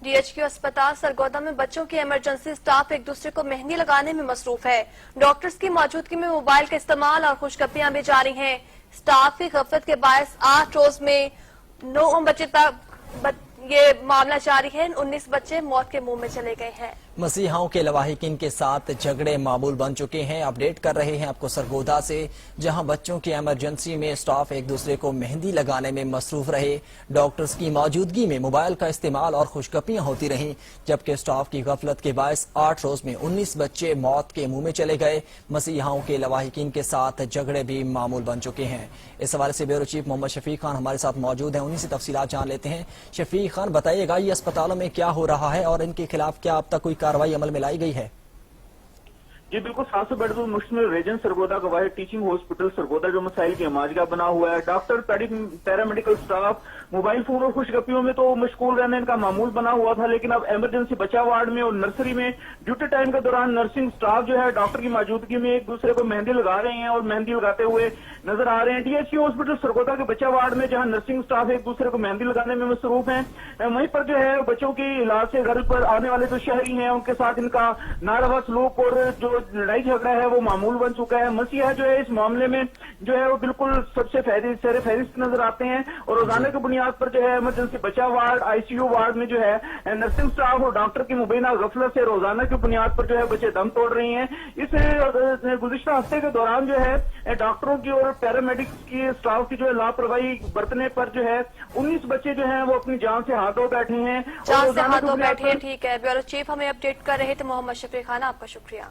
DHQ अस्पताल सरगोदा में बच्चों की इमरजेंसी स्टाफ एक दूसरे को मेहंदी लगाने में मसरूफ है। डॉक्टर्स की मौजूदगी में मोबाइल का इस्तेमाल और खुशगपियां भी जारी हैं। स्टाफ की गफलत के बायस 8 रोज में 9 बच्चे तक ये मामला जारी है। 19 बच्चे मौत के मुंह में चले गए हैं। मसीहाओं के लवाहिकीन के साथ झगड़े मामूल बन चुके हैं। अपडेट कर रहे हैं आपको सरगोदा से, जहां बच्चों की इमरजेंसी में स्टाफ एक दूसरे को मेहंदी लगाने में मसरूफ रहे। डॉक्टर्स की मौजूदगी में मोबाइल का इस्तेमाल और खुशगपियां होती रहीं, जबकि स्टाफ की गफलत के बायस 8 रोज में 19 बच्चे मौत के मुंह में चले गए। मसीहाओं के लवाहिकीन के साथ झगड़े भी मामूल बन चुके हैं। इस हवाले से ब्यूरो चीफ मोहम्मद शफीक खान हमारे साथ मौजूद हैं, उन्हीं से तफसीलात जान लेते हैं। शफीक खान, बताइएगा ये अस्पतालों में क्या हो रहा है और इनके खिलाफ क्या अब तक कोई कार्रवाई अमल में लाई गई है? जी बिल्कुल, 700 बेड मुश्तमिल रेजन सरगोदा का वाहिद टीचिंग हॉस्पिटल सरगोदा जो मसाइल की अमाजगा बना हुआ है। Doctor, paramedical staff mobile phone और खुशगपियों में तो मशगूल रहने का मामूल बना हुआ था, लेकिन अब इमरजेंसी बचाव वार्ड में और नर्सरी में ड्यूटी टाइम के दौरान नर्सिंग स्टाफ जो है डॉक्टर की मौजूदगी में एक दूसरे को मेहंदी लगा रहे हैं और मेहंदी लगाते हुए नजर आ रहे हैं। DHQ हॉस्पिटल सरगोदा के बचाव वार्ड में जहां नर्सिंग स्टाफ एक दूसरे को मेहंदी लगाने में मसरूफ है, वहीं पर जो है बच्चों के इलाज से घर पर आने वाले जो शहरी हैं उनके साथ इनका नारवा सलूक और जो लड़ाई झगड़ा है वो मामूल बन चुका है। मसीहा जो है इस मामले में जो है वो बिल्कुल सबसे सर फहरिस्त नजर आते हैं और रोजाना की बुनियाद पर जो है इमरजेंसी बचाव वार्ड, ICU वार्ड में जो है नर्सिंग स्टाफ और डॉक्टर की मुबैना गफलत से रोजाना की बुनियाद पर जो है बच्चे दम तोड़ रहे हैं। इस गुज़िश्ता हफ्ते के दौरान जो है डॉक्टरों की और पैरामेडिक्स की स्टाफ की जो है लापरवाही बरतने पर जो है 19 बच्चे जो है वो अपनी जान से हाथ धो बैठे हैं। जान से हाथ धो बैठे हैं, ठीक है। ब्यूरो चीफ हमें अपडेट कर रहे थे मोहम्मद शफीक खान, आपका शुक्रिया।